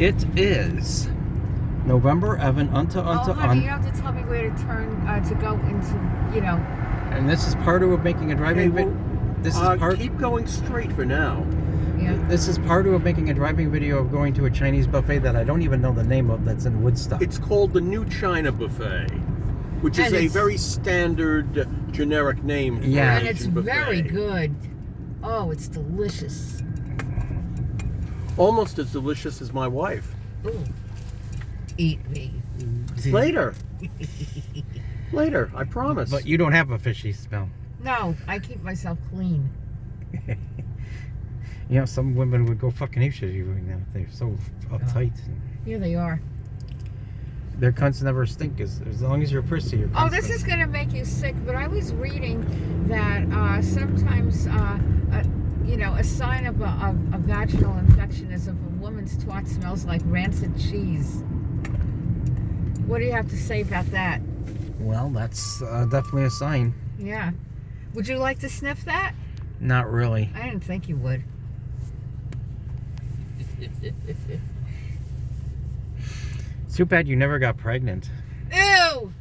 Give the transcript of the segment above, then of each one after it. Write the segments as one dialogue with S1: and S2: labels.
S1: It is November, Evan,
S2: honey, you have to tell me where to turn to go into, you know.
S1: And this is part of making a driving video. This is part.
S3: Keep going straight for now.
S2: Yeah.
S1: This is part of making a driving video of going to a Chinese buffet that I don't even know the name of. That's in Woodstock.
S3: It's called the New China Buffet, which is a very standard, generic name for
S1: yeah,
S2: and
S3: an
S2: it's
S3: Asian buffet.
S2: very good. Oh, it's delicious.
S3: Almost as delicious as my wife.
S2: Ooh. Eat me.
S3: Later. Later, I promise.
S1: But you don't have a fishy smell.
S2: No, I keep myself clean.
S1: You know, some women would go fucking apeshit doing that. They're so uptight.
S2: Here they are.
S1: Their cunts never stink as long as you're prissy. Your cunts
S2: This
S1: stink.
S2: is going to make you sick, but I was reading that sometimes, you know, a sign of a vaginal infection is if a woman's twat smells like rancid cheese. What do you have to say about that?
S1: Well, that's definitely a sign.
S2: Yeah. Would you like to sniff that?
S1: Not really.
S2: I didn't think you would.
S1: Too bad you never got pregnant.
S2: Ew!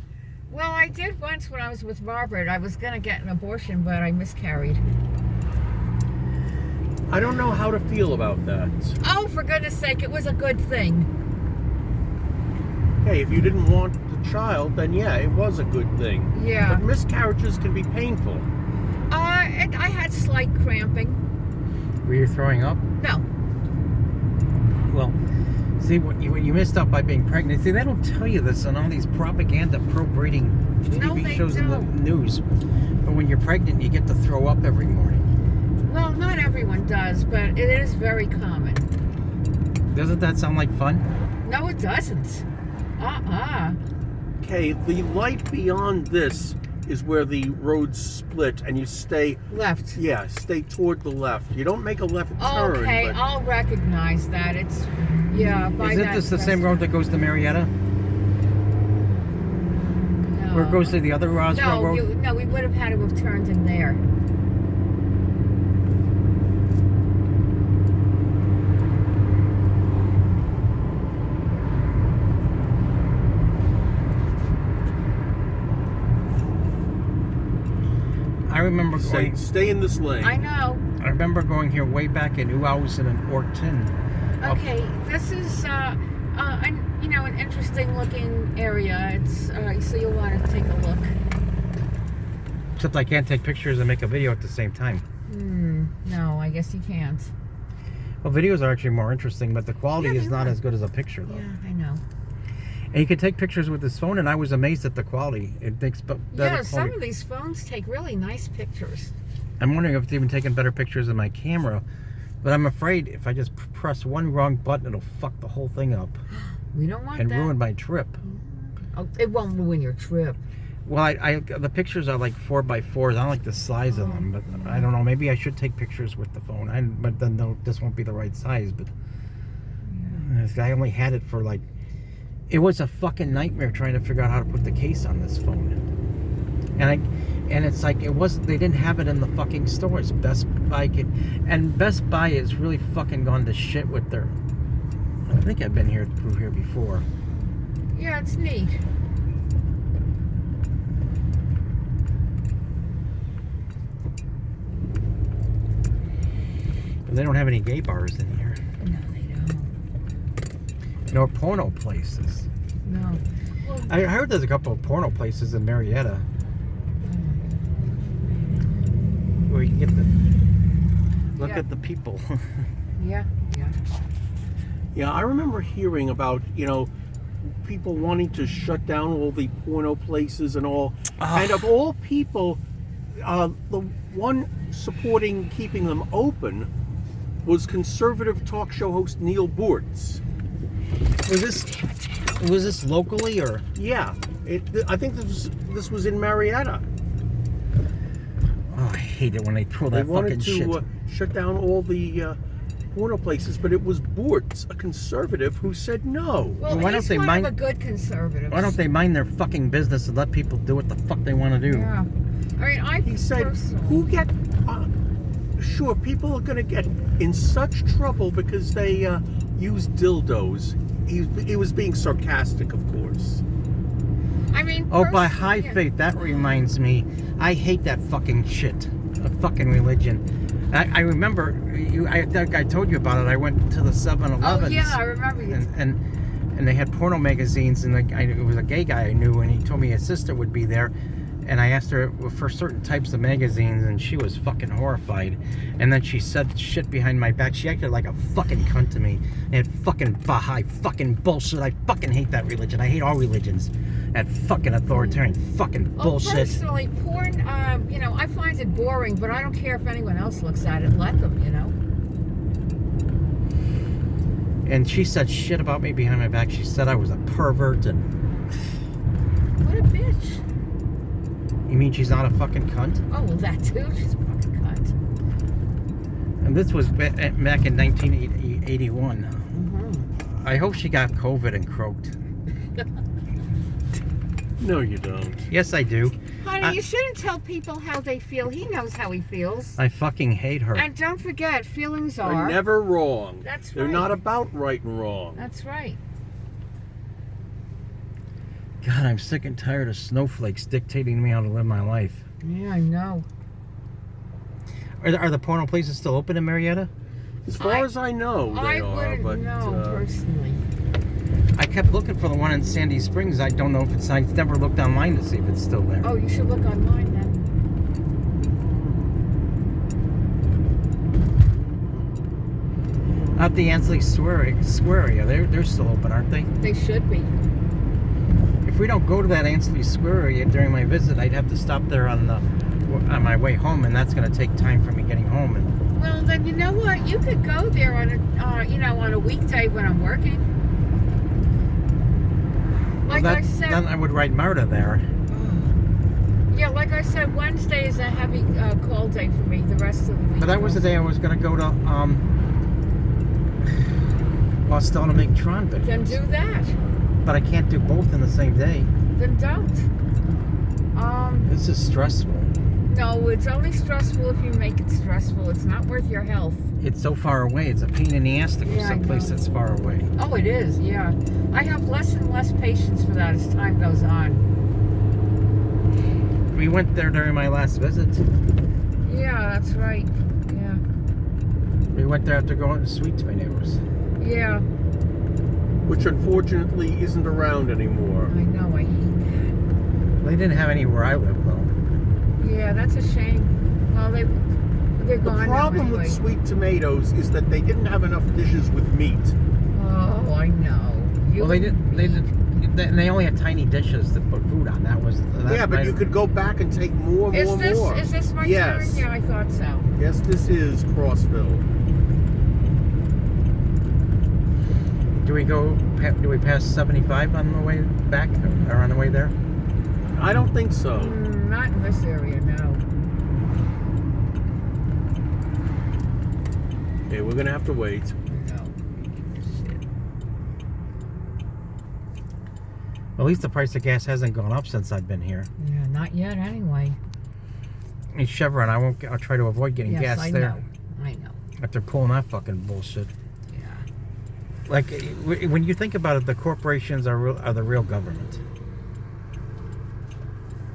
S2: Well, I did once when I was with Robert. I was going to get an abortion, but I miscarried.
S3: I don't know how to feel about that.
S2: Oh, for goodness sake, it was a good thing.
S3: Hey, if you didn't want the child, then yeah, it was a good thing.
S2: Yeah.
S3: But miscarriages can be painful.
S2: And I had slight cramping.
S1: Were you throwing up?
S2: No.
S1: Well, see, what you missed out by being pregnant. See, they don't tell you this on all these propaganda pro-breeding TV shows in the news. But when you're pregnant, you get to throw up every morning.
S2: Well, not everyone does, but it is very common.
S1: Doesn't that sound like fun?
S2: No, it doesn't.
S3: Okay, the light beyond this is where the roads split, and you stay
S2: left.
S3: Yeah, stay toward the left. You don't make a left turn.
S2: Okay,
S3: but
S2: I'll recognize that. It's by
S1: Isn't this the same road that goes to Marietta?
S2: No.
S1: Or it goes to the other Roswell Road?
S2: No, we would have had to have turned in there.
S1: I remember going.
S3: Stay in this lane.
S2: I know.
S1: I remember going here way back in 2014.
S2: Okay, this is an interesting looking area. It's so you'll want to take a look.
S1: Except I can't take pictures and make a video at the same time.
S2: No, I guess you can't.
S1: Well, videos are actually more interesting, but the quality is not as good as a picture, though.
S2: Yeah, I know.
S1: And you can take pictures with this phone, and I was amazed at the quality. It makes better quality.
S2: Some of these phones take really nice pictures.
S1: I'm wondering if it's even taking better pictures than my camera, but I'm afraid if I just press one wrong button, it'll fuck the whole thing up.
S2: We don't want that.
S1: And ruin my trip.
S2: Oh, it won't ruin your trip.
S1: Well, the pictures are like 4x4s. I don't like the size of them, but I don't know. Maybe I should take pictures with the phone. But then this won't be the right size. But I only had it for like. It was a fucking nightmare trying to figure out how to put the case on this phone. And it's like it wasn't. They didn't have it in the fucking stores. Best Buy and Best Buy has really fucking gone to shit with their. I think I've been through here before.
S2: Yeah, it's neat.
S1: But they don't have any gay bars in here.
S2: No, they don't.
S1: No porno places.
S2: No. Well,
S1: I heard there's a couple of porno places in Marietta where you can get the look at the people.
S2: Yeah.
S3: Yeah, I remember hearing about, people wanting to shut down all the porno places and all. And of all people, the one supporting keeping them open was conservative talk show host Neil Boortz.
S1: Was this locally or?
S3: Yeah, I think this was in Marietta.
S1: Oh, I hate it when they throw that fucking shit.
S3: They wanted to shut down all the porno places, but it was Boortz, a conservative, who said no.
S2: Well,
S1: why don't they mind
S2: a good conservative?
S1: Why don't they mind their fucking business and let people do what the fuck they want to do?
S2: Yeah. I mean,
S3: he said, sure, people are going to get in such trouble because they used dildos. He was being sarcastic, of course.
S2: I mean,
S1: Oh, by
S2: personally,
S1: high
S2: yeah.
S1: faith, that reminds me. I hate that fucking shit. A fucking religion. I remember, I think I told you about it. I went to the 7-Elevens.
S2: Oh yeah, I remember you.
S1: And they had porno magazines, and it was a gay guy I knew, and he told me his sister would be there. And I asked her for certain types of magazines, and she was fucking horrified. And then she said shit behind my back. She acted like a fucking cunt to me. And fucking Baha'i fucking bullshit. I fucking hate that religion. I hate all religions. That fucking authoritarian fucking bullshit.
S2: Personally, porn, you know, I find it boring, but I don't care if anyone else looks at it. Let them, you know.
S1: And she said shit about me behind my back. She said I was a pervert, and
S2: What a bitch.
S1: you mean she's not a fucking cunt?
S2: Oh, well, that too. She's a fucking cunt.
S1: And this was back in 1981.
S2: Mm-hmm.
S1: I hope she got COVID and croaked.
S3: No, you don't.
S1: Yes, I do.
S2: Honey, you shouldn't tell people how they feel. He knows how he feels.
S1: I fucking hate her.
S2: And don't forget, feelings
S3: They're
S2: are...
S3: never wrong.
S2: That's
S3: They're
S2: right.
S3: not about right and wrong.
S2: That's right.
S1: God, I'm sick and tired of snowflakes dictating to me how to live my life.
S2: Yeah, I know.
S1: Are the porno places still open in Marietta?
S3: As far as I know, they
S2: I
S3: are.
S2: wouldn't
S3: But
S2: know, personally.
S1: I kept looking for the one in Sandy Springs. I don't know if it's... I never looked online to see if it's still there.
S2: Oh, you should look online then.
S1: Out the Ansley Square area, they're still open, aren't they?
S2: They should be.
S1: If we don't go to that Ansley Square area during my visit, I'd have to stop there on my way home, and that's going to take time for me getting home. And
S2: Well, then you know what? You could go there on a, you know, on a weekday when I'm working. Like I said,
S1: then I would ride Marta there.
S2: yeah, like I said, Wednesday is a heavy call day for me. The rest of the week.
S1: But that was the day I was going to go to Boston to make Tron videos.
S2: Then do that.
S1: But I can't do both in the same day.
S2: Then don't.
S1: This is stressful.
S2: No, it's only stressful if you make it stressful. It's not worth your health.
S1: It's so far away. It's a pain in the ass to go
S2: Yeah, I
S1: someplace
S2: know.
S1: that's far away.
S2: Oh, it is, yeah. I have less and less patience for that as time goes on.
S1: We went there during my last visit.
S2: Yeah, that's right. Yeah.
S1: We went there after going to Sweet Tomatoes.
S2: Yeah.
S3: which unfortunately isn't around anymore.
S2: I know, I hate
S1: They didn't have any where I live, though.
S2: that. Yeah, that's a shame. Well, they're
S3: The
S2: gone
S3: problem
S2: now anyway.
S3: with Sweet Tomatoes is that they didn't have enough dishes with meat.
S2: Oh, I know. You
S1: Well, they
S2: and me.
S1: didn't. They only had tiny dishes to put food on. That
S3: Yeah, but you could go back and take more.
S2: Is this my
S3: Yes.
S2: turn? Yeah, I thought so.
S3: Yes, this is Crossville.
S1: Do we pass 75 on the way back or on the way there?
S3: I don't think so.
S2: Not in this area, no.
S3: Okay, we're gonna have to wait.
S2: No.
S1: At least the price of gas hasn't gone up since I've been here.
S2: Yeah, not yet anyway.
S1: In Chevron, I'll try to avoid getting
S2: Yes,
S1: gas
S2: I
S1: there.
S2: know. I know.
S1: After pulling that fucking bullshit.
S2: Yeah.
S1: Like, when you think about it, the corporations are the real government.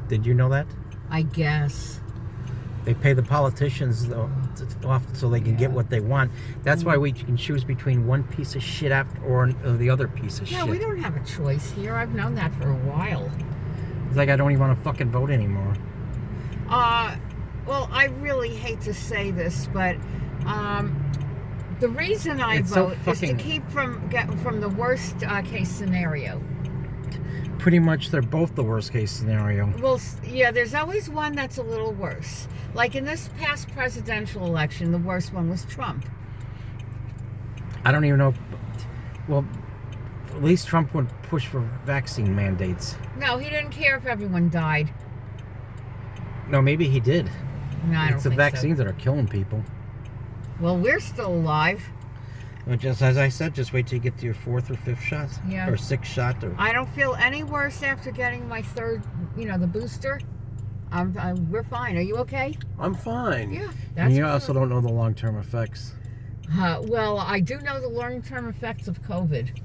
S1: Did you know that?
S2: I guess.
S1: They pay the politicians off so they can get
S2: Yeah.
S1: what they want. That's why we can choose between one piece of shit or the other piece of
S2: Yeah,
S1: shit.
S2: we don't have a choice here. I've known that for a while.
S1: It's like I don't even want to fucking vote anymore.
S2: Well, I really hate to say this, but the reason I
S1: It's so
S2: vote is
S1: fucking-
S2: to keep from the worst case scenario.
S1: Pretty much, they're both the worst case scenario.
S2: Well, yeah, there's always one that's a little worse. Like in this past presidential election, the worst one was Trump.
S1: I don't even know. Well, at least Trump would push for vaccine mandates.
S2: No, he didn't care if everyone died.
S1: No, maybe he did.
S2: No, I don't
S1: It's the
S2: think
S1: vaccines that are killing people.
S2: so. Well, we're still alive.
S1: But just as I said, just wait till you get to your 4th or 5th shot.
S2: Yeah.
S1: Or 6th shot. Or
S2: I don't feel any worse after getting my third, the booster. We're fine. Are you okay?
S3: I'm fine.
S2: Yeah,
S1: and
S2: that's
S1: you
S2: good.
S1: also don't know the long-term effects.
S2: Well, I do know the long-term effects of COVID.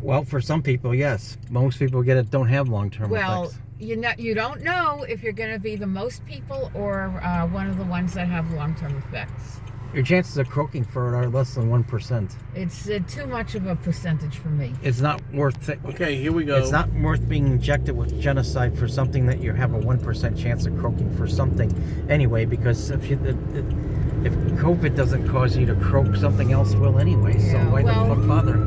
S1: Well, for some people, yes. Most people get it, don't have long-term
S2: Well,
S1: effects.
S2: you don't know if you're going to be the most people or one of the ones that have long-term effects.
S1: Your chances of croaking for it are less than 1%.
S2: It's too much of a percentage for me.
S1: It's not worth it.
S3: Okay, here we go.
S1: It's not worth being injected with genocide for something that you have a 1% chance of croaking for something anyway, because if COVID doesn't cause you to croak, something else will anyway, so
S2: Yeah,
S1: why
S2: well,
S1: the fuck bother?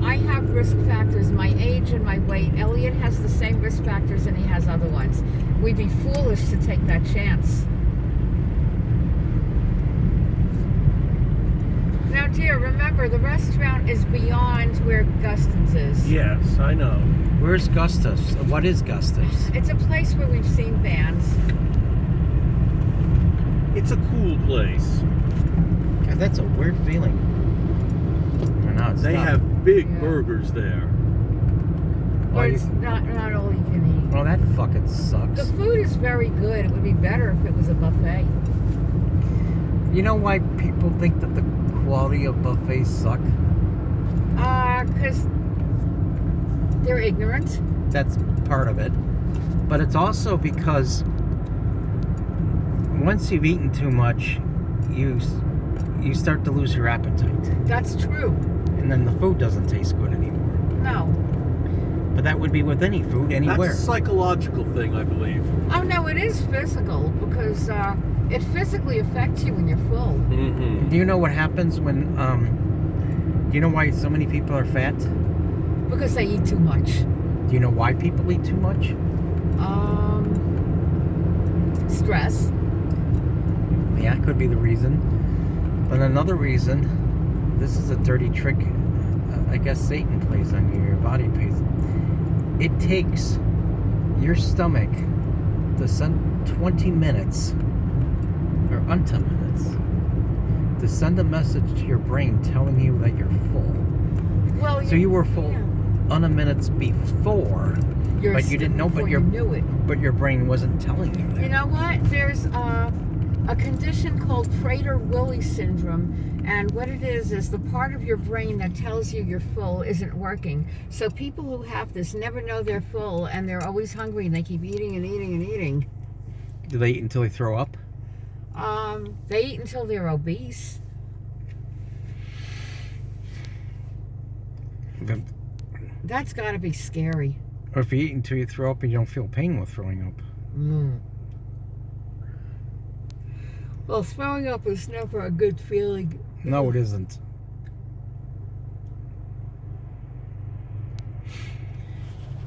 S2: I have risk factors, my age and my weight. Elliot has the same risk factors and he has other ones. We'd be foolish to take that chance. Now, dear, remember, the restaurant is beyond where Guston's is.
S3: Yes, I know.
S1: Where's Gustav's? What is Gustav's?
S2: It's a place where we've seen bands.
S3: It's a cool place.
S1: God, that's a weird feeling. Or no, it's
S3: They
S1: not.
S3: have big
S2: Yeah.
S3: burgers there.
S2: But it's not all you can
S1: Well, that fucking
S2: eat.
S1: sucks.
S2: The food is very good. It would be better if it was a buffet.
S1: You know why people think that the quality of buffets suck?
S2: Because they're ignorant.
S1: That's part of it. But it's also because once you've eaten too much, you start to lose your appetite.
S2: That's true.
S1: And then the food doesn't taste good anymore.
S2: No.
S1: But that would be with any food, anywhere.
S3: That's a psychological thing, I believe.
S2: Oh, no, it is physical because it physically affects you when you're full.
S3: Mm-hmm.
S1: Do you know what happens when, do you know why so many people are fat?
S2: Because they eat too much.
S1: Do you know why people eat too much?
S2: Stress.
S1: Yeah, it could be the reason. But another reason, this is a dirty trick, I guess Satan plays on you, your body plays. It takes your stomach to send 20 minutes, or unto minutes, to send a message to your brain telling you that you're full.
S2: Well,
S1: So you were full
S2: yeah.
S1: on a minutes before, but you didn't know,
S2: before
S1: but
S2: you knew it.
S1: your brain wasn't telling you that.
S2: You know what? There's a condition called Prader-Willi syndrome, and what it is the part of your brain that tells you you're full isn't working. So people who have this never know they're full, and they're always hungry, and they keep eating and eating and eating.
S1: Do they eat until they throw up?
S2: They eat until they're obese. That's got to be scary.
S1: Or if you eat until you throw up and you don't feel pain with throwing up.
S2: Mm. Well, throwing up is never a good feeling.
S1: No, it isn't.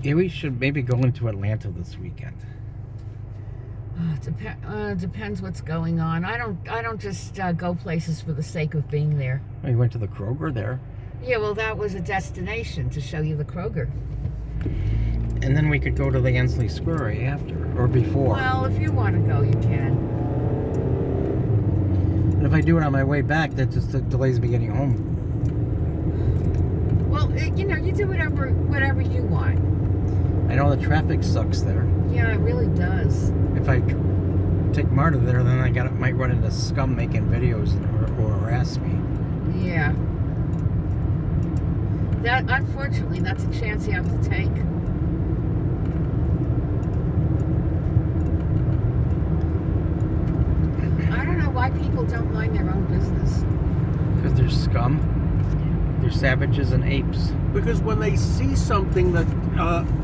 S1: Yeah, we should maybe go into Atlanta this weekend.
S2: Depends what's going on. I don't just go places for the sake of being there.
S1: We went to the Kroger there.
S2: Yeah, well, that was a destination to show you the Kroger.
S1: And then we could go to the Ensley Square after, or before.
S2: Well, if you want to go, you can.
S1: And if I do it on my way back, that just delays me getting home.
S2: Well, you do whatever you want.
S1: I know the traffic sucks there.
S2: Yeah, it really does.
S1: If I take Marta there, then I might run into scum making videos or harass me.
S2: Yeah. Unfortunately, that's a chance you have to take. I don't know why people don't mind their own business.
S1: Because they're scum. They're savages and apes.
S3: Because when they see something that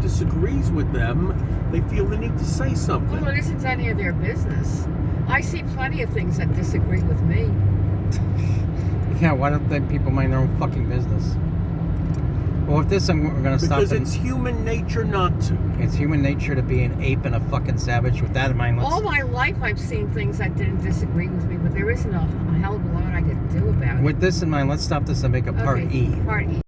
S3: disagrees with them, they feel the need to say something.
S2: Well, it isn't any of their business. I see plenty of things that disagree with me.
S1: Yeah, why don't they people mind their own fucking business? Well, with this, we're going to stop.
S3: Because it's human nature not to.
S1: It's human nature to be an ape and a fucking savage. With that in mind, let's...
S2: All my life I've seen things that didn't disagree with me, but there isn't a hell of a lot I could do about it.
S1: With this in mind, let's stop this and make a part
S2: Okay,
S1: E.
S2: Part E.